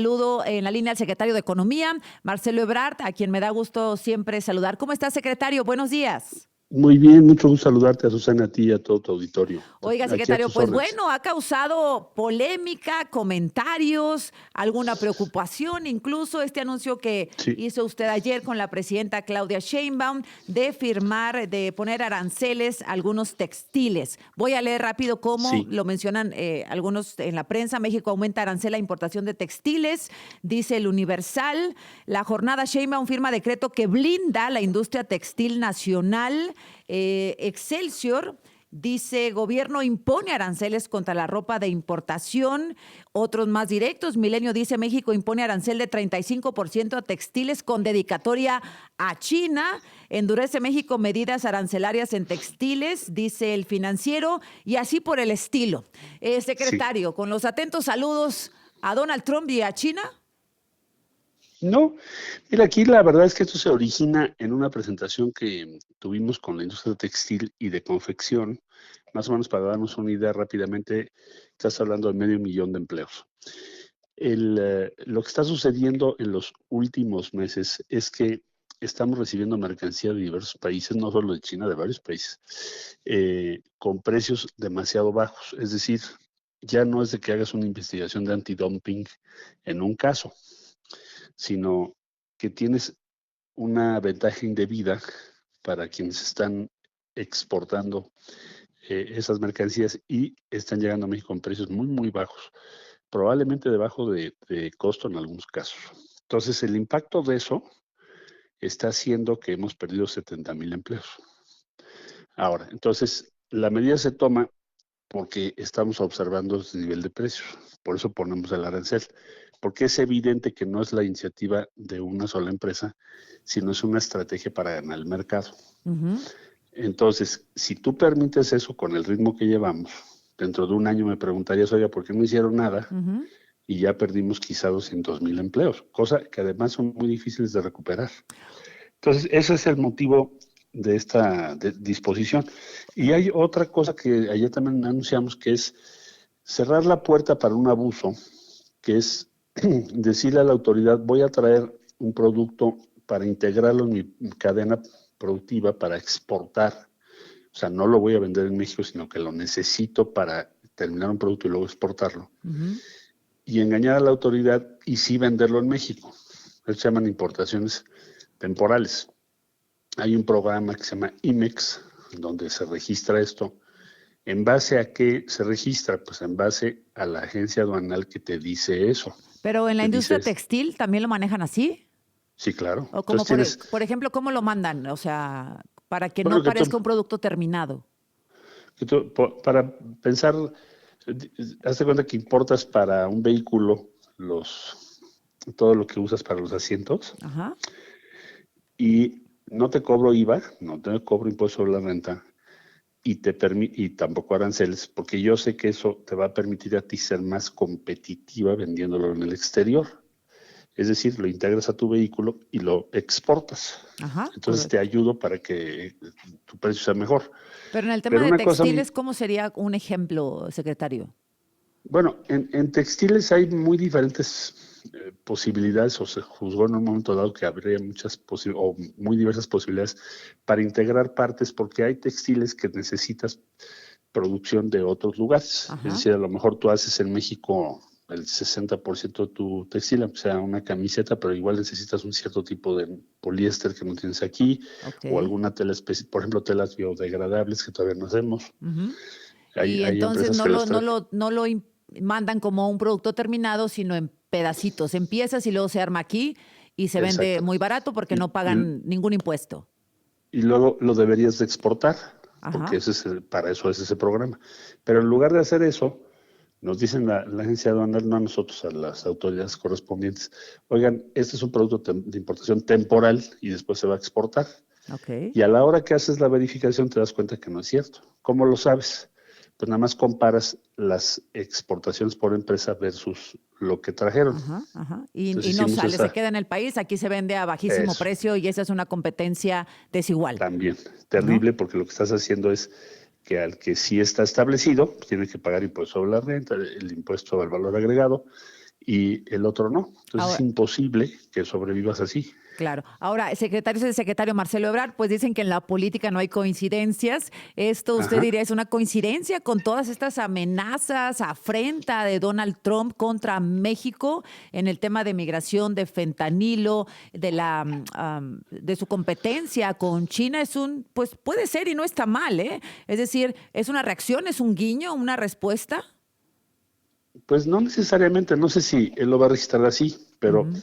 Saludo en la línea al secretario de Economía, Marcelo Ebrard, a quien me da gusto siempre saludar. ¿Cómo está, secretario? Buenos días. Muy bien, mucho gusto saludarte, a Susana, a ti y a todo tu auditorio. Oiga, Aquí a secretario, tus pues órdenes. bueno, ha causado polémica, comentarios, alguna preocupación, incluso este anuncio que Sí, hizo usted ayer con la presidenta Claudia Sheinbaum de firmar, de poner aranceles a algunos textiles. Voy a leer rápido cómo sí, lo mencionan algunos en la prensa. México aumenta arancel a importación de textiles, dice el Universal. La jornada Sheinbaum firma decreto que blinda la industria textil nacional. Excelsior dice, gobierno impone aranceles contra la ropa de importación. Otros más directos, Milenio dice, México impone arancel de 35% a textiles con dedicatoria a China. Endurece México medidas arancelarias en textiles, dice el Financiero, y así por el estilo. sí. Secretario, con los atentos saludos a Donald Trump y a China. No, mira, aquí la verdad es que esto se origina en una presentación que tuvimos con la industria textil y de confección, más o menos para darnos una idea rápidamente, estás hablando de 500,000 de empleos. Lo que está sucediendo en los últimos meses es que estamos recibiendo mercancía de diversos países, no solo de China, de varios países, con precios demasiado bajos. Es decir, ya no es de que hagas una investigación de antidumping en un caso, sino que tienes una ventaja indebida para quienes están exportando esas mercancías y están llegando a México con precios muy, muy bajos, probablemente debajo de costo en algunos casos. Entonces, el impacto de eso está haciendo que hemos perdido 70,000 empleos. Ahora, entonces, la medida se toma porque estamos observando ese nivel de precios. Por eso ponemos el arancel, porque es evidente que no es la iniciativa de una sola empresa, sino es una estrategia para ganar el mercado. Uh-huh. Entonces, si tú permites eso con el ritmo que llevamos, dentro de un año me preguntarías, oiga, ¿por qué no hicieron nada? Uh-huh. Y ya perdimos quizá 200,000 empleos, cosa que además son muy difíciles de recuperar. Entonces, ese es el motivo de esta disposición. Y hay otra cosa que ayer también anunciamos, que es cerrar la puerta para un abuso, que es decirle a la autoridad, voy a traer un producto para integrarlo en mi cadena productiva para exportar. O sea, no lo voy a vender en México, sino que lo necesito para terminar un producto y luego exportarlo. Uh-huh. Y engañar a la autoridad y sí venderlo en México. Eso se llaman importaciones temporales. Hay un programa que se llama IMEX, donde se registra esto. ¿En base a qué se registra? Pues en base a la agencia aduanal que te dice eso. Pero en la Te dice, industria textil también lo manejan así. sí, claro. O como Entonces tienes, por ejemplo, ¿cómo lo mandan? O sea, para que no bueno, parezca un producto terminado. para pensar, hazte cuenta que importas para un vehículo todo lo que usas para los asientos Ajá. y no te cobro IVA, no te cobro impuesto sobre la renta y tampoco aranceles, porque yo sé que eso te va a permitir a ti ser más competitiva vendiéndolo en el exterior. Es decir, lo integras a tu vehículo y lo exportas. Ajá, Entonces te correcto. ayudo para que tu precio sea mejor. Pero en el tema Pero de una cosa, textiles, ¿cómo sería un ejemplo, secretario? bueno, en textiles hay muy diferentes posibilidades, o se juzgó en un momento dado que habría o muy diversas posibilidades para integrar partes, porque hay textiles que necesitas producción de otros lugares. Es Ajá, decir, a lo mejor tú haces en México el 60% de tu textil, o sea, una camiseta, pero igual necesitas un cierto tipo de poliéster que no tienes aquí, ok. o alguna tela específica, por ejemplo, telas biodegradables que todavía no hacemos. Ujú. Hay, Y hay entonces empresas que las traen. no lo mandan como un producto terminado, sino en pedacitos, en piezas y luego se arma aquí y se vende Exacto. muy barato porque Y, no y, pagan ningún impuesto. y luego lo deberías de exportar, porque Ajá. para eso es ese programa. Pero en lugar de hacer eso, nos dicen la agencia aduanal, no a nosotros, a las autoridades correspondientes, oigan, este es un producto de importación temporal y después se va a exportar. Ok. Y a la hora que haces la verificación te das cuenta que no es cierto. ¿Cómo lo sabes? Pues nada más comparas las exportaciones por empresa versus lo que trajeron. Ajá, ajá. Y Entonces no hicimos sale, se esa, queda en el país, aquí se vende a bajísimo eso. precio y esa es una competencia desigual, También ¿no? terrible, porque lo que estás haciendo es que al que sí está establecido, tiene que pagar impuesto sobre la renta, el impuesto al valor agregado, y el otro no. Entonces es Ahora, imposible que sobrevivas así. claro. Ahora, el secretario Marcelo Ebrard, pues dicen que en la política no hay coincidencias. Esto usted Ajá. diría es una coincidencia con todas estas amenazas, afrenta de Donald Trump contra México en el tema de migración, de fentanilo, de su competencia con China. Pues puede ser y no está mal, ¿eh? Es decir, es una reacción, es un guiño, una respuesta. Pues no necesariamente, no sé si él lo va a registrar así, pero Ujú.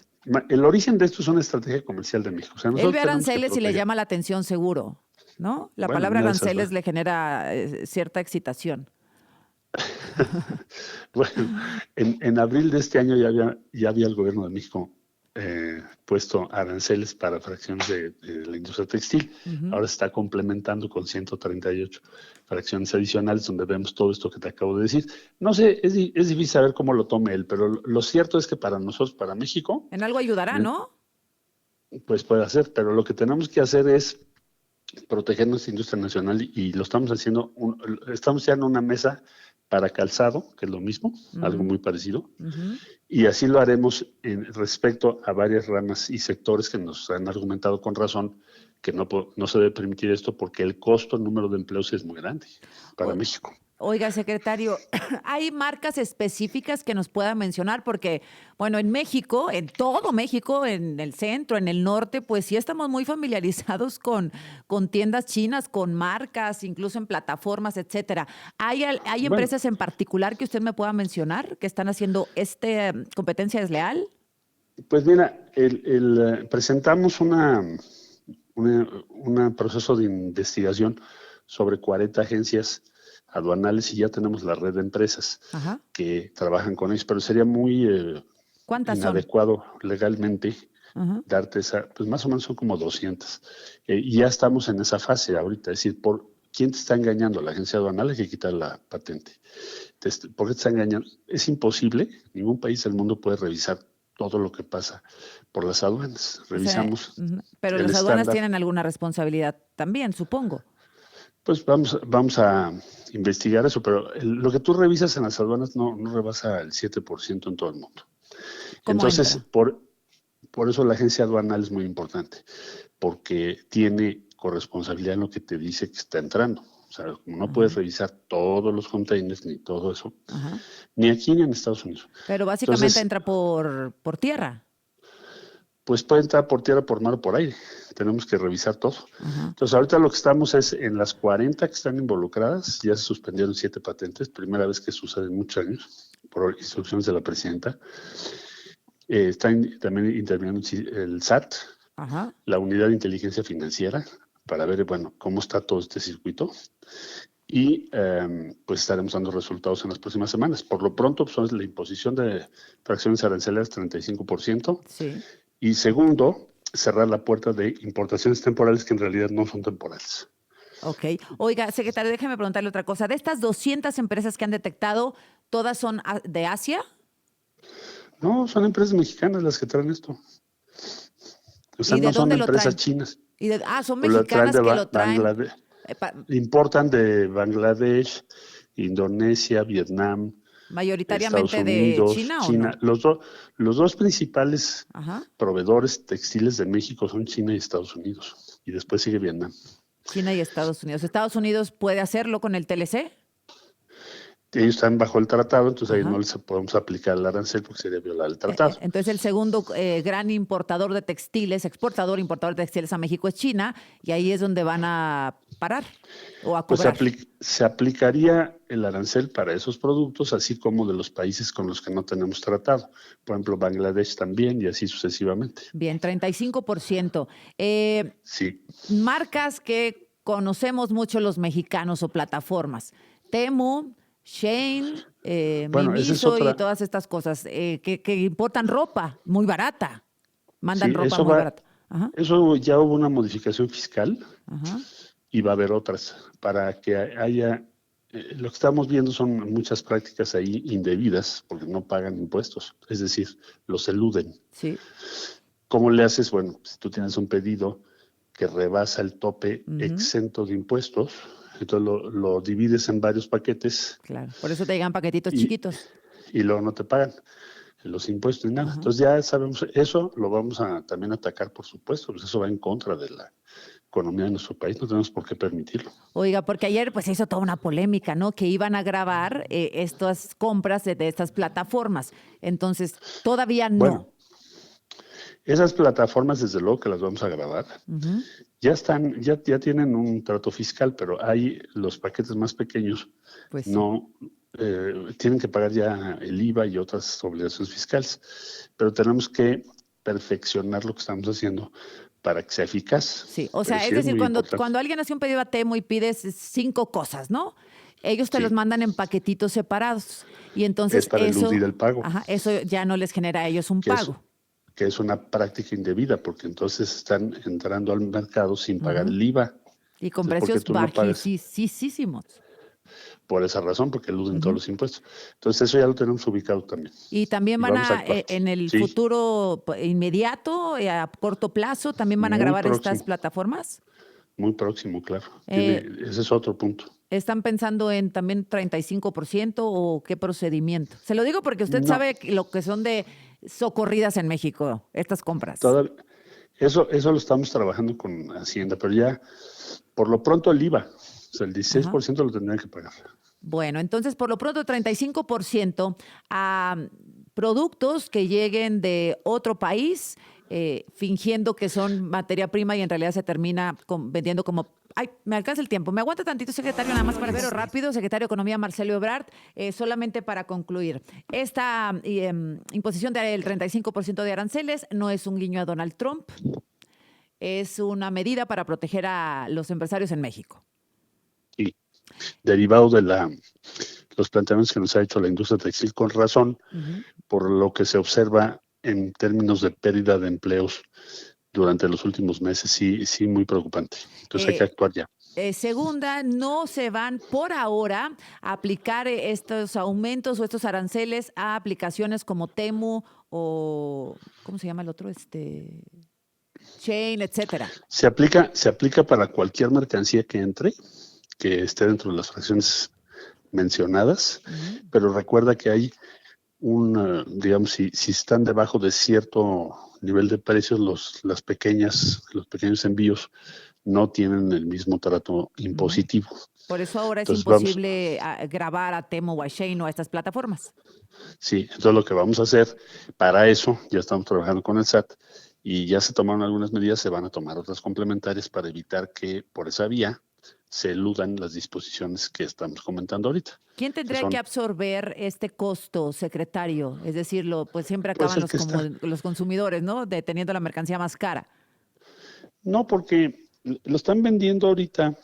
el origen de esto es una estrategia comercial de México. O sea, Él ve nosotros tenemos que aranceles y le proteger. llama la atención seguro, ¿no? La Bueno, palabra una de esas dos. aranceles le genera cierta excitación. Bueno, en abril de este año ya había el gobierno de México puesto aranceles para fracciones de la industria textil. Ujú. Ahora se está complementando con 138 fracciones adicionales donde vemos todo esto que te acabo de decir. No sé, es difícil saber cómo lo tome él, pero lo cierto es que para nosotros, para México, En algo ayudará, ¿no? pues puede hacer, pero lo que tenemos que hacer es proteger nuestra industria nacional y lo estamos haciendo, estamos ya en una mesa para calzado, que es lo mismo, algo Ujú, muy parecido, ujú. y así lo haremos respecto a varias ramas y sectores que nos han argumentado con razón que no se debe permitir esto porque el costo, el número de empleos es muy grande para O- México. Oiga, secretario, ¿hay marcas específicas que nos pueda mencionar? Porque, bueno, en México, en todo México, en el centro, en el norte, pues sí estamos muy familiarizados con tiendas chinas, con marcas, incluso en plataformas, etcétera. ¿Hay Bueno, empresas en particular que usted me pueda mencionar que están haciendo competencia desleal? pues mira, presentamos un proceso de investigación sobre 40 agencias aduanales y ya tenemos la red de empresas Ajá. que trabajan con ellos, pero sería muy ¿Cuántas son? inadecuado legalmente Ajá. darte pues más o menos son como 200. Y ya estamos en esa fase ahorita, es decir, ¿quién te está engañando? La agencia aduanal hay que quitar la patente. ¿Por qué te está engañando? Es imposible, ningún país del mundo puede revisar todo lo que pasa por las aduanas. O sea, Revisamos ujú. Pero el las aduanas estándar. tienen alguna responsabilidad también, supongo. Pues vamos a investigar eso, pero lo que tú revisas en las aduanas no rebasa el 7% en todo el mundo. ¿Cómo Entonces, entra? por eso la agencia aduanal es muy importante, porque tiene corresponsabilidad en lo que te dice que está entrando. O sea, como no puedes Ajá, revisar todos los containers ni todo eso, ajá. ni aquí ni en Estados Unidos. Pero básicamente Entonces, entra por tierra. pues puede entrar por tierra, por mar o por aire. Tenemos que revisar todo. Ajá. Entonces, ahorita lo que estamos es en las 40 que están involucradas, ya se suspendieron 7 patentes, primera vez que sucede en muchos años, por instrucciones de la presidenta. También interviniendo el SAT, Ajá. la Unidad de Inteligencia Financiera, para ver, bueno, cómo está todo este circuito. Y pues estaremos dando resultados en las próximas semanas. Por lo pronto, pues, es la imposición de fracciones arancelarias 35%. Sí. Y segundo, cerrar la puerta de importaciones temporales que en realidad no son temporales. Ok. Oiga, secretario, déjeme preguntarle otra cosa. De estas 200 empresas que han detectado, ¿todas son de Asia? No, son empresas mexicanas las que traen esto. O sea, ¿Y de no son dónde lo empresas traen? chinas. Son Pues lo traen mexicanas de que lo traen. Bangladesh. eh, pa- Importan de Bangladesh, Indonesia, Vietnam, Estados Mayoritariamente de Unidos, China o China. no? Los dos principales Ajá. proveedores textiles de México son China y Estados Unidos. Y después sigue Vietnam. China y Estados Unidos. ¿Estados Unidos puede hacerlo con el TLC? Ellos están bajo el tratado, entonces ahí no Ajá. les podemos aplicar el arancel porque sería violar el tratado. Entonces, el segundo gran importador de textiles, exportador, importador de textiles a México es China, y ahí es donde van a parar o a Pues se, cobrar. apli- se aplicaría el arancel para esos productos, así como de los países con los que no tenemos tratado. Por ejemplo, Bangladesh también y así sucesivamente. Bien, 35%. Eh, Sí, Marcas que conocemos mucho los mexicanos o plataformas. Temu, Shein, bueno, esa es Miniso y otra. todas estas cosas que importan ropa muy barata. Mandan Sí, ropa muy barata. Ajá, eso ya hubo una modificación fiscal ajá. y va a haber otras para que haya. Lo que estamos viendo son muchas prácticas ahí indebidas porque no pagan impuestos, es decir, los eluden. Sí. ¿Cómo le haces? Bueno, si tú tienes un pedido que rebasa el tope Ujú. exento de impuestos, entonces lo divides en varios paquetes Claro, por eso te llegan paquetitos y, chiquitos. y luego no te pagan. los impuestos ni nada. Ajá. Entonces ya sabemos, eso lo vamos a también atacar, por supuesto, pues eso va en contra de la economía de nuestro país, no tenemos por qué permitirlo. Oiga, porque ayer pues se hizo toda una polémica, ¿no? Que iban a grabar estas compras de estas plataformas. Entonces, todavía Bueno, no. esas plataformas desde luego que las vamos a grabar. Ujú. Ya están, ya tienen un trato fiscal, pero hay los paquetes más pequeños, Pues sí. no tienen que pagar ya el IVA y otras obligaciones fiscales. Pero tenemos que perfeccionar lo que estamos haciendo para que sea eficaz. Sí, o Pero sea, es sí es decir, muy cuando, importante. cuando alguien hace un pedido a Temo y pides 5 cosas, ¿no? Ellos te los Sí, mandan en paquetitos separados. Y es entonces para eludir el pago, ajá, eso ya no les genera a ellos un que es, pago. que es una práctica indebida, porque entonces están entrando al mercado sin pagar Ujú. el IVA. Y con Entonces, ¿por qué precios tú no pagas? bajísimos. Por esa razón, porque eluden todos Ujú. los impuestos. Entonces, eso ya lo tenemos ubicado también. Y también Y van vamos a a, actuar. en el Sí, futuro inmediato, a corto plazo, también van a muy grabar estas próximo, plataformas. muy próximo, claro. Eh, Ese es otro punto. ¿Están pensando en también 35% o qué procedimiento? Se lo digo porque usted No, sabe lo que son de socorridas en México, estas compras. toda, eso lo estamos trabajando con Hacienda, pero ya, por lo pronto el IVA, o sea, el Ajá. 16% lo tendrían que pagar. Bueno, entonces por lo pronto 35% a productos que lleguen de otro país, fingiendo que son materia prima y en realidad se termina vendiendo como... Ay, me alcanza el tiempo. Me aguanta tantito, secretario, nada más para ver rápido. Secretario de Economía, Marcelo Ebrard, solamente para concluir. Esta imposición del 35% de aranceles no es un guiño a Donald Trump, es una medida para proteger a los empresarios en México. Y derivado de los planteamientos que nos ha hecho la industria textil con razón, Ujú. por lo que se observa en términos de pérdida de empleos durante los últimos meses, sí, sí, muy preocupante. Entonces hay que Eh, actuar ya. Segunda, no se van por ahora a aplicar estos aumentos o estos aranceles a aplicaciones como Temu o, ¿cómo se llama el otro? Chain, etcétera. Se aplica para cualquier mercancía que entre, que esté dentro de las fracciones mencionadas, Ujú. pero recuerda que hay digamos, si están debajo de cierto nivel de precios, los pequeños envíos no tienen el mismo trato Ujú. impositivo. Por eso ahora es Entonces vamos, imposible grabar a Temu o a Shein o a estas plataformas. sí, entonces lo que vamos a hacer, para eso ya estamos trabajando con el SAT y ya se tomaron algunas medidas, se van a tomar otras complementarias para evitar que por esa vía se eludan las disposiciones que estamos comentando ahorita, ¿Quién que tendría que son, absorber este costo, secretario? Es decir, pues siempre pues acaban el que está, los consumidores, ¿no? Teniendo la mercancía más cara. no, porque lo están vendiendo ahorita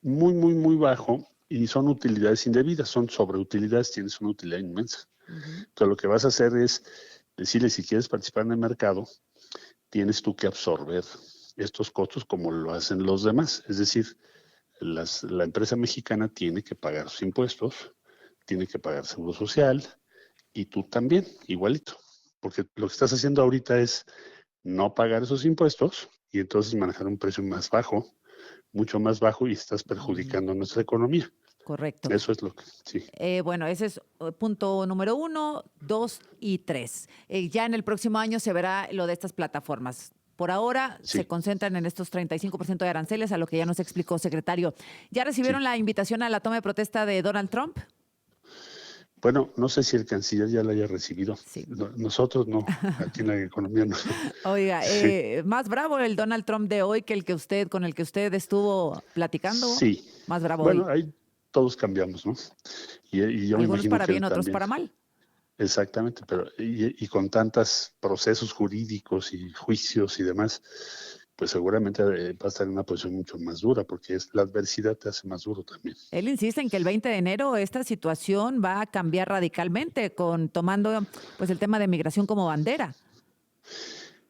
muy, muy, muy bajo y son utilidades indebidas, son sobreutilidades, tienes una utilidad inmensa. Ujú. Entonces lo que vas a hacer es decirle, si quieres participar en el mercado, tienes tú que absorber estos costos como lo hacen los demás. Es decir, la empresa mexicana tiene que pagar sus impuestos, tiene que pagar seguro social y tú también, igualito. Porque lo que estás haciendo ahorita es no pagar esos impuestos y entonces manejar un precio más bajo, mucho más bajo y estás Ujú. perjudicando nuestra economía. Correcto. Eso es lo que, sí, Bueno, ese es punto número 1, 2 y 3. Ya en el próximo año se verá lo de estas plataformas. Por ahora se sí, concentran en estos 35% de aranceles, a lo que ya nos explicó, secretario. ¿Ya sí. recibieron la invitación a la toma de protesta de Donald Trump? Bueno, no sé si el canciller ya la haya recibido. Sí. Nosotros no, aquí en la economía no. Oiga, Sí, más bravo el Donald Trump de hoy que el que con el que usted estuvo platicando. sí. Más bravo Bueno, hoy. ahí todos cambiamos, ¿no? Y yo me Algunos imagino para que bien, él otros también. para mal. Exactamente, pero y con tantos procesos jurídicos y juicios y demás, pues seguramente va a estar en una posición mucho más dura, porque la adversidad te hace más duro también. Él insiste en que el 20 de enero esta situación va a cambiar radicalmente, tomando pues el tema de migración como bandera.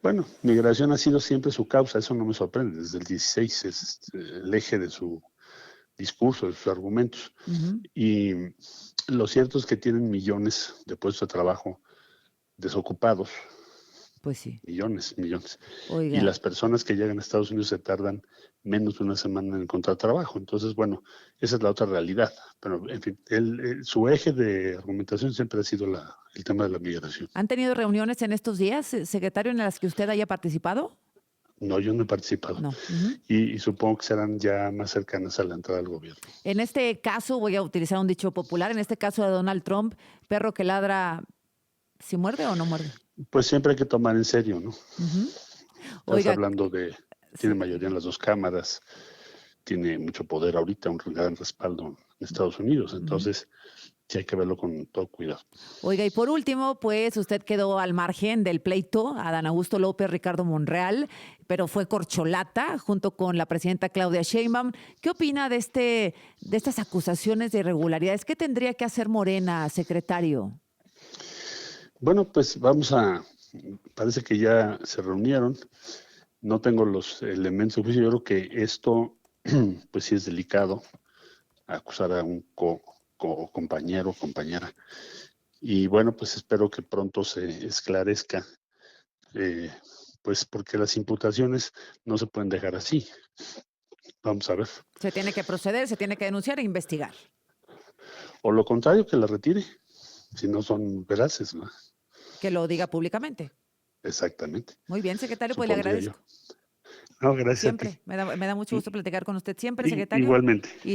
Bueno, migración ha sido siempre su causa, eso no me sorprende, desde el 16 es el eje de su discurso, de sus argumentos. Ujú. Y lo cierto es que tienen millones de puestos de trabajo desocupados, Pues sí. millones, millones. Y Oiga, las personas que llegan a Estados Unidos se tardan menos de una semana en encontrar trabajo. Entonces, bueno, esa es la otra realidad. Pero, en fin, su eje de argumentación siempre ha sido el tema de la migración. ¿Han tenido reuniones en estos días, secretario, en las que usted haya participado? No, yo no he participado. No. Uh-huh. Y supongo que serán ya más cercanas a la entrada del gobierno. En este caso, voy a utilizar un dicho popular, en este caso de Donald Trump, perro que ladra, ¿si muerde o no muerde? Pues siempre hay que tomar en serio, ¿no? Uh-huh. Estás hablando de, tiene mayoría en las dos cámaras, tiene mucho poder ahorita, un gran respaldo en Estados Unidos, entonces sí hay que verlo con todo cuidado. Oiga, y por último, pues usted quedó al margen del pleito, Adán Augusto López, Ricardo Monreal, pero fue corcholata junto con la presidenta Claudia Sheinbaum. ¿Qué opina de estas acusaciones de irregularidades? ¿Qué tendría que hacer Morena, secretario? Bueno, pues parece que ya se reunieron. No tengo los elementos de juicio. Yo creo que esto, pues sí es delicado, acusar a un compañero o compañera. Y bueno, pues espero que pronto se esclarezca, pues porque las imputaciones no se pueden dejar así. Vamos a ver. Se tiene que proceder, se tiene que denunciar e investigar. O lo contrario, que la retire, si no son veraces, ¿no? Que lo diga públicamente. Exactamente. Muy bien, secretario, pues le agradezco. No, gracias Siempre. a ti. Me da mucho gusto platicar con usted siempre, secretario. Igualmente.